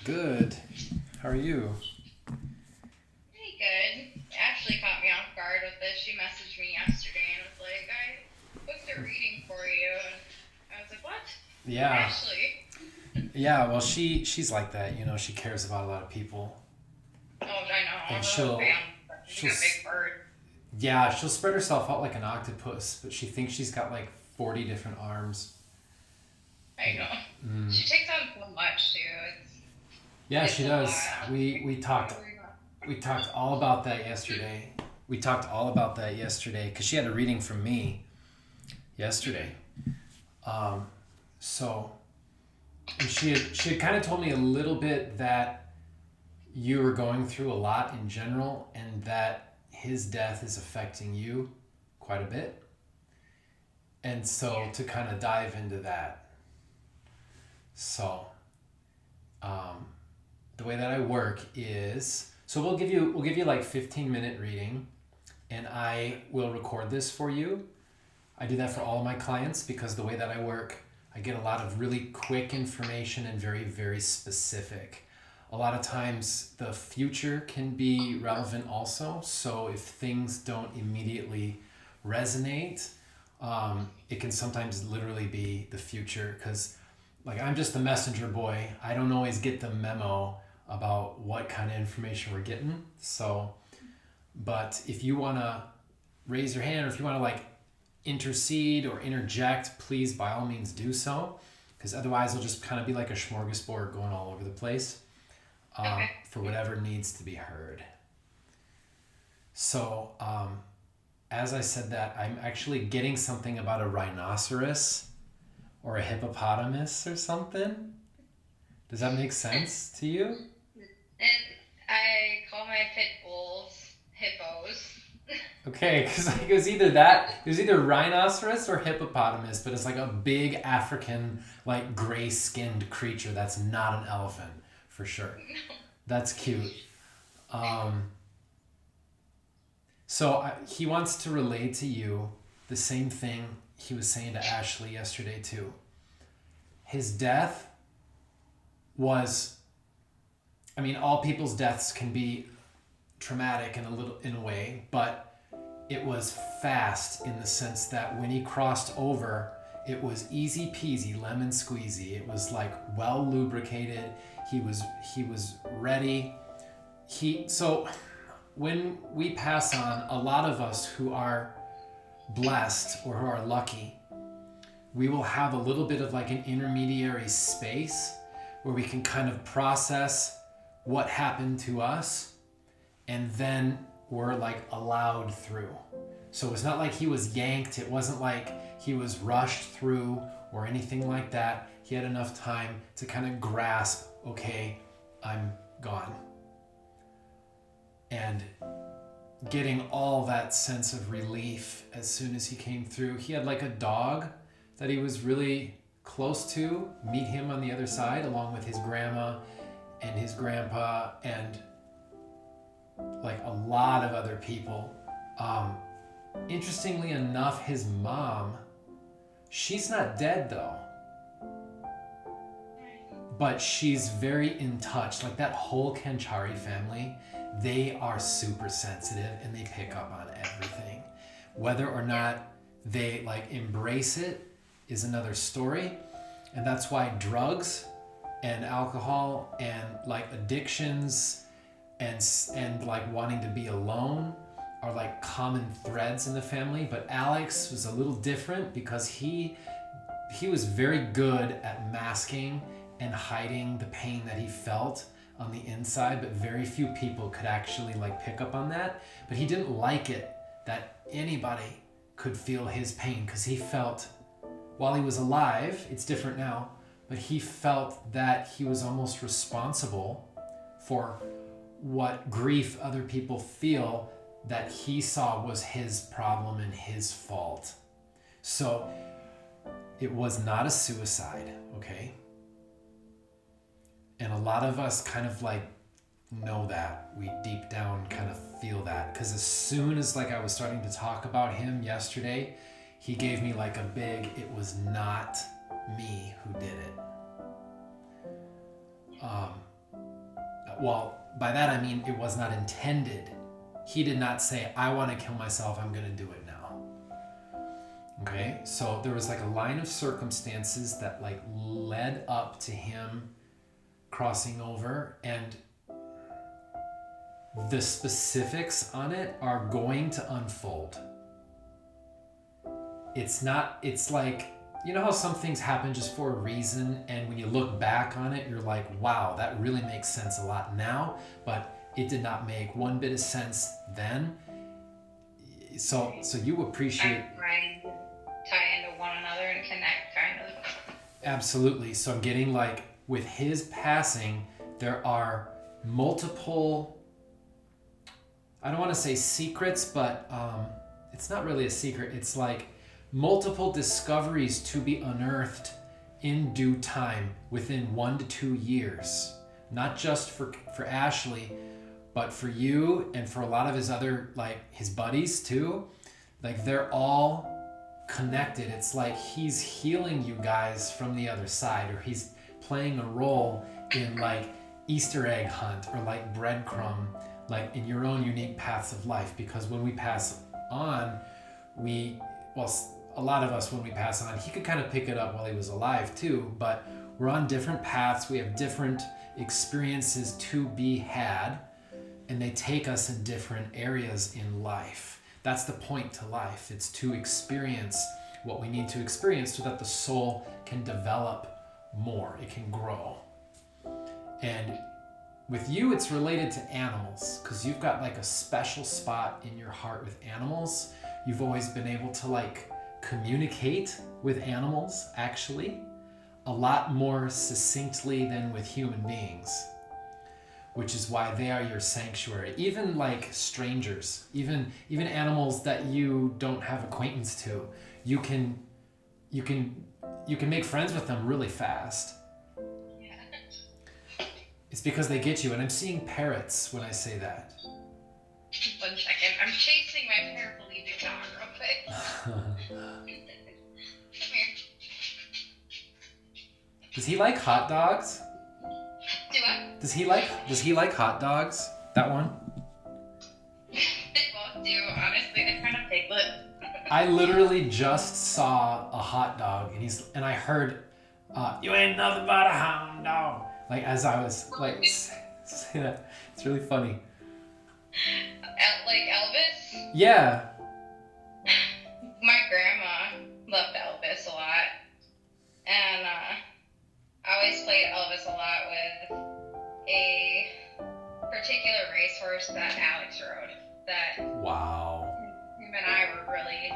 Good. How are you? Pretty good. Ashley caught me off guard with this. She messaged me yesterday and was like, I booked a reading for you. And I was like, what? Yeah. Ashley? Yeah, well she's like that, she cares about a lot of people. Oh, I know. And I'm a she'll fan. She's she'll like a big bird. yeah, she'll spread herself out like an octopus, but she thinks she's got like 40 different arms. I And know. mm, She takes on so much, too. yeah, It's she a does. lot. We talked all about that yesterday. We talked all about that yesterday cuz she had a reading from me yesterday. Um so and she had kind of told me a little bit that you were going through a lot in general and that his death is affecting you quite a bit. And so Yeah. to kind of dive into that. So, um, the way that I work is so we'll give you like 15-minute reading and I will record this for you. I do that for all of my clients because the way that I work, I get a lot of really quick information and very, very specific. A lot of times the future can be relevant also. So if things don't immediately resonate, it can sometimes literally be the future because, like, I'm just the messenger boy. I don't always get the memo about what kind of information we're getting. So, but if you want to raise your hand or if you want to like intercede or interject, please by all means do so, because otherwise it'll just kind of be like a smorgasbord going all over the place Okay. for whatever needs to be heard. So, as I said that, I'm actually getting something about a rhinoceros or a hippopotamus or something. Does that make sense to you? And I call my pit bulls hippos. Okay, because like it was either rhinoceros or hippopotamus, but it's like a big African, like gray-skinned creature that's not an elephant for sure. That's cute. Um, he wants to relay to you the same thing he was saying to Ashley yesterday too. His death was, I mean, all people's deaths can be traumatic in a way, but it was fast in the sense that when he crossed over, it was easy peasy lemon squeezy. It was like well lubricated. He was ready. So when we pass on, a lot of us who are blessed or who are lucky, we will have a little bit of like an intermediary space where we can kind of process what happened to us and then we're like allowed through. So it's not like he was yanked, it wasn't like he was rushed through or anything like that. He had enough time to kind of grasp, okay, I'm gone. And getting all that sense of relief as soon as he came through. He had like a dog that he was really close to meet him on the other side, along with his grandma and his grandpa and like a lot of other people. Um, Interestingly enough, his mom, she's not dead though, but she's very in touch. Like that whole Kenchari family, they are super sensitive and they pick up on everything. Whether or not they like embrace it is another story. And that's why drugs and alcohol and like addictions and like wanting to be alone are like common threads in the family. But Alex was a little different because he was very good at masking and hiding the pain that he felt on the inside, but very few people could actually like pick up on that. But he didn't like it that anybody could feel his pain because he felt while he was alive, it's different now, but he felt that he was almost responsible for what grief other people feel that he saw was his problem and his fault. So it was not a suicide, okay? And a lot of us kind of like know that. We deep down kind of feel that. Because as soon as like I was starting to talk about him yesterday, he gave me like a big, it was not me who did it. well, by that I mean it was not intended. He did not say, I want to kill myself, I'm going to do it now. Okay, so there was like a line of circumstances that like led up to him crossing over, and the specifics on it are going to unfold. It's like, you know how some things happen just for a reason, and when you look back on it, you're like, wow, that really makes sense a lot now, but it did not make one bit of sense then. So you appreciate... I'm trying to tie into one another and connect, kind of. Absolutely. So I'm getting like, with his passing, there are multiple, I don't want to say secrets, but it's not really a secret. It's like multiple discoveries to be unearthed in due time within 1 to 2 years. Not just for Ashley, but for you and for a lot of his other, like his buddies too. Like they're all connected. It's like he's healing you guys from the other side, or he's playing a role in like Easter egg hunt, or like breadcrumb, like in your own unique paths of life. Because when we pass on, a lot of us, when we pass on, he could kind of pick it up while he was alive too, but we're on different paths. We have different experiences to be had, and they take us in different areas in life. That's the point to life. It's to experience what we need to experience so that the soul can develop more. It can grow. And with you, it's related to animals, because you've got like a special spot in your heart with animals. You've always been able to like communicate with animals, actually, a lot more succinctly than with human beings, which is why they are your sanctuary. Even like strangers, even animals that you don't have acquaintance to, you can make friends with them really fast. Yeah. It's because they get you. And I'm seeing parrots when I say that. 1 second. I'm chasing my paraplegic dog real quick. Come here. Does he like hot dogs? Do what? Does he like hot dogs? That one? They both do. Honestly, they're kind of piglet. I literally just saw a hot dog, and I heard, "You ain't nothing but a hound dog." Like as I was like, say that. It's really funny. Like Elvis? Yeah. My grandma loved Elvis a lot, and I always played Elvis a lot with a particular racehorse that Alex rode. That Wow. him and I were really,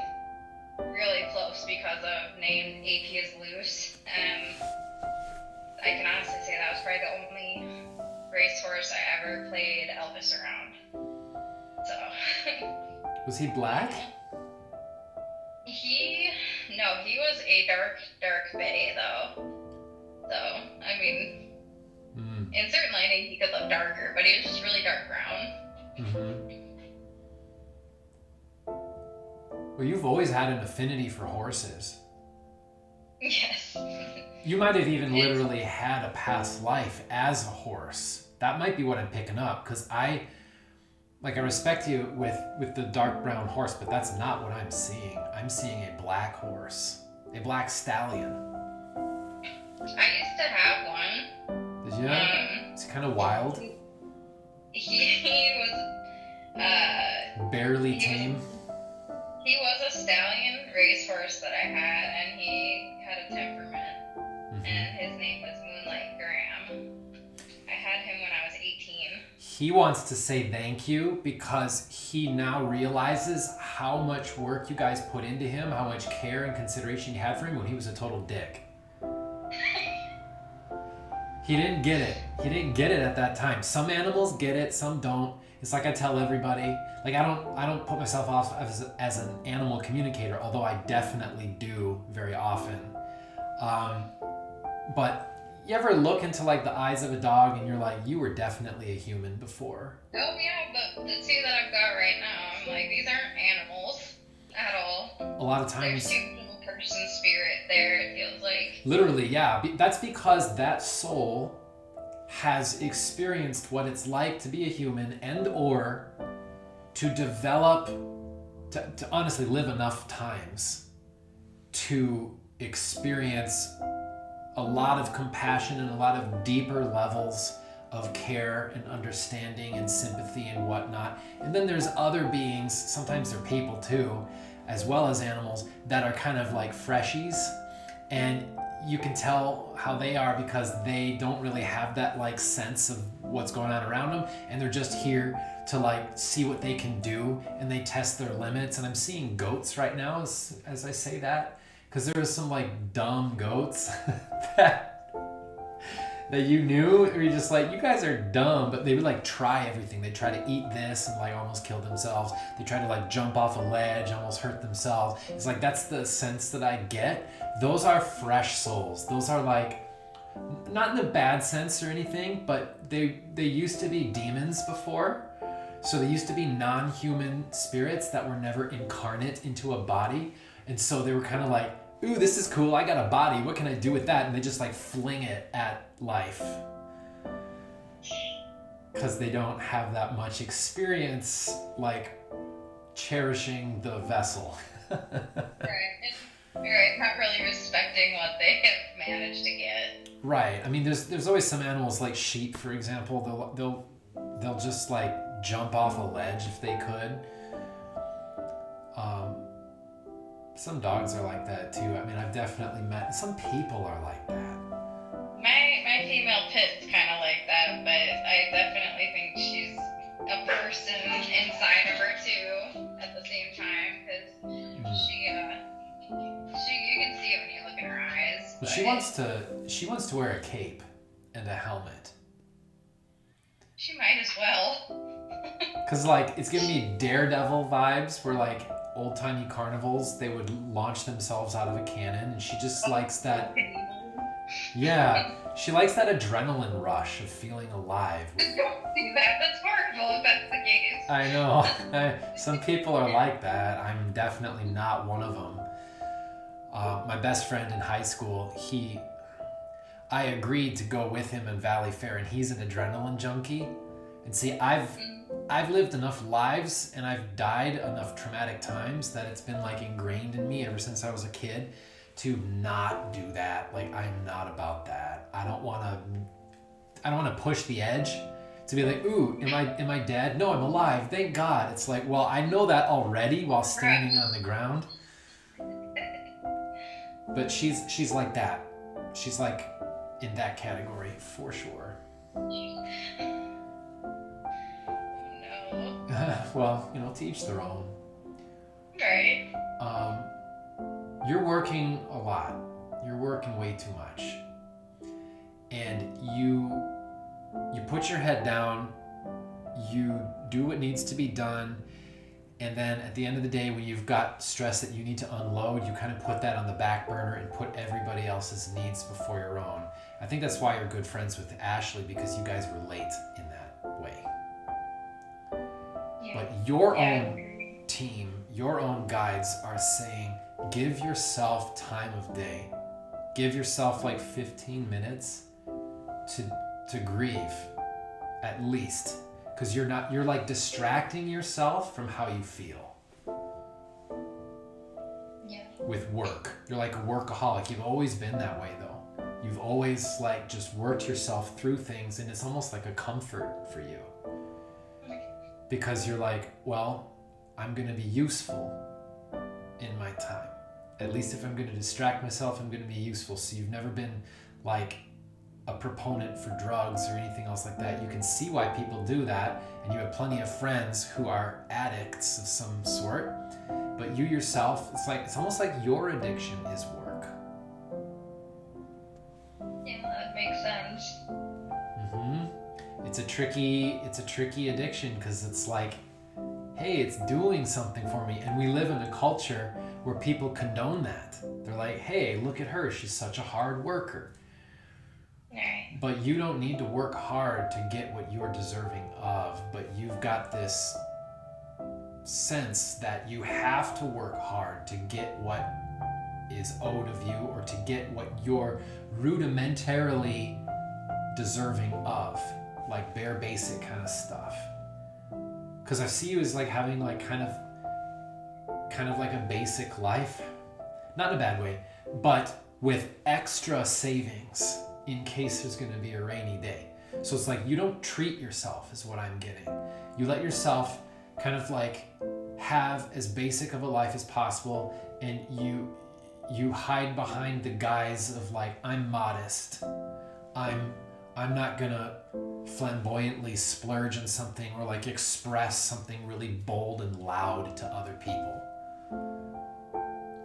really close because of named AP is Loose, and I can honestly say that was probably the only racehorse I ever played Elvis around. So. Was he black? He was a dark bay though. So, I mean, in certain lighting he could look darker, but he was just really dark brown. Well, you've always had an affinity for horses. Yes. You might have even literally had a past life as a horse. That might be what I'm picking up, because I respect you with the dark brown horse, but that's not what I'm seeing. I'm seeing a black horse, a black stallion. I used to have one. Did you? It's kind of wild. He was barely tame. He was a stallion racehorse that I had, and he had a temperament, and his name was Moonlight Graham. I had him when I was 18. He wants to say thank you because he now realizes how much work you guys put into him, how much care and consideration you had for him when he was a total dick. He didn't get it. He didn't get it at that time. Some animals get it, some don't. It's like I tell everybody, like I don't put myself off as an animal communicator, although I definitely do very often. But you ever look into like the eyes of a dog and you're like, you were definitely a human before? Oh yeah, the two that I've got right now, I'm like, these aren't animals at all. A lot of times. There's two person spirit there, it feels like. Literally, yeah. That's because that soul has experienced what it's like to be a human and or to develop, to honestly live enough times to experience a lot of compassion and a lot of deeper levels of care and understanding and sympathy and whatnot. And then there's other beings, sometimes they're people too, as well as animals, that are kind of like freshies. And you can tell how they are because they don't really have that like sense of what's going on around them, and they're just here to like see what they can do, and they test their limits. And I'm seeing goats right now as I say that, because there are some like dumb goats that you knew, or you're just like, you guys are dumb, but they would like try everything. They try to eat this and like almost kill themselves. They try to like jump off a ledge, almost hurt themselves. It's like, that's the sense that I get. Those are fresh souls. Those are like, not in a bad sense or anything, but they used to be demons before. So they used to be non-human spirits that were never incarnate into a body. And so they were kind of like, ooh, this is cool, I got a body, what can I do with that? And they just like fling it at life. Because they don't have that much experience like cherishing the vessel. Right, not really respecting what they have managed to get. Right, I mean there's always some animals like sheep, for example, they'll just like jump off a ledge if they could. Some dogs are like that too. I mean, I've definitely met, some people are like that. My female pit's kind of like that, but I definitely think she's a person inside of her too at the same time, because she you can see it when you look in her eyes. Well, she wants to wear a cape and a helmet. She might as well. Cause like it's giving me Daredevil vibes, where like old-timey carnivals, they would launch themselves out of a cannon, and she just likes that. Yeah, she likes that adrenaline rush of feeling alive. Don't do that. That's horrible if that's the case. I know. Some people are like that. I'm definitely not one of them. My best friend in high school, I agreed to go with him in Valley Fair, and he's an adrenaline junkie. And see, I've lived enough lives and I've died enough traumatic times that it's been like ingrained in me ever since I was a kid to not do that. Like, I'm not about that. I don't want to push the edge to be like, ooh, am I dead? No, I'm alive. Thank God. It's like, well, I know that already while standing on the ground. But she's like that. She's like in that category for sure. Well, to each their own. Right. You're working a lot. You're working way too much. And you put your head down, you do what needs to be done, and then at the end of the day, when you've got stress that you need to unload, you kind of put that on the back burner and put everybody else's needs before your own. I think that's why you're good friends with Ashley, because you guys relate in that way. But your own team, your own guides are saying, give yourself time of day. Give yourself like 15 minutes to grieve, at least. Because you're like distracting yourself from how you feel. Yeah. With work. You're like a workaholic. You've always been that way though. You've always like just worked yourself through things, and it's almost like a comfort for you. Because you're like, well, I'm going to be useful in my time. At least if I'm going to distract myself, I'm going to be useful. So you've never been like a proponent for drugs or anything else like that. You can see why people do that, and you have plenty of friends who are addicts of some sort. But you yourself, it's almost like your addiction is work. Yeah, that makes sense. It's a tricky addiction, because it's like, hey, it's doing something for me. And we live in a culture where people condone that. They're like, hey, look at her, she's such a hard worker. Right. But you don't need to work hard to get what you're deserving of. But you've got this sense that you have to work hard to get what is owed of you, or to get what you're rudimentarily deserving of, like bare basic kind of stuff. Because I see you as like having like kind of like a basic life, not in a bad way, but with extra savings in case there's going to be a rainy day. So it's like you don't treat yourself is what I'm getting. You let yourself kind of like have as basic of a life as possible, and you hide behind the guise of like, I'm modest. I'm not gonna flamboyantly splurge on something or like express something really bold and loud to other people.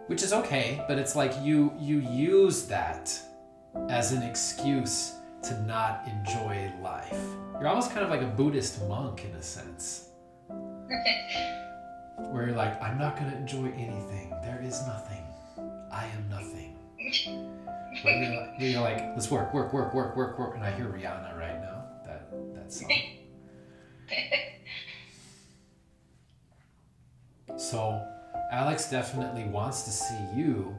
Which is okay, but it's like you use that as an excuse to not enjoy life. You're almost kind of like a Buddhist monk in a sense. Where you're like, I'm not gonna enjoy anything. There is nothing. I am nothing. But you're like, let's work. And I hear Rihanna right now, that song. So Alex definitely wants to see you,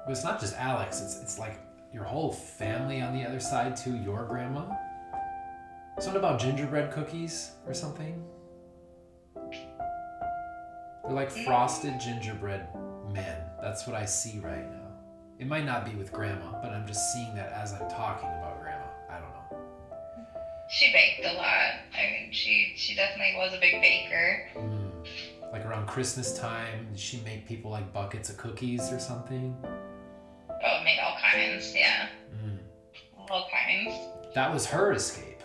but it's not just Alex, it's like your whole family on the other side too, your grandma. Something about gingerbread cookies or something? They're like frosted gingerbread men. That's what I see right now. It might not be with grandma, but I'm just seeing that as I'm talking about grandma. I don't know. She baked a lot. I mean, she definitely was a big baker. Like around Christmas time, did she make people like buckets of cookies or something? Oh, made all kinds, yeah. All kinds. That was her escape.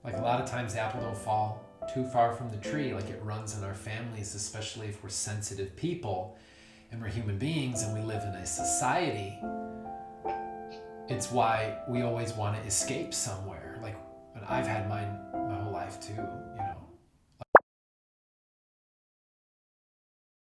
Like a lot of times the apple don't fall too far from the tree. Like it runs in our families, especially if we're sensitive people and we're human beings and we live in a society. It's why we always want to escape somewhere. Like, and I've had mine my whole life too.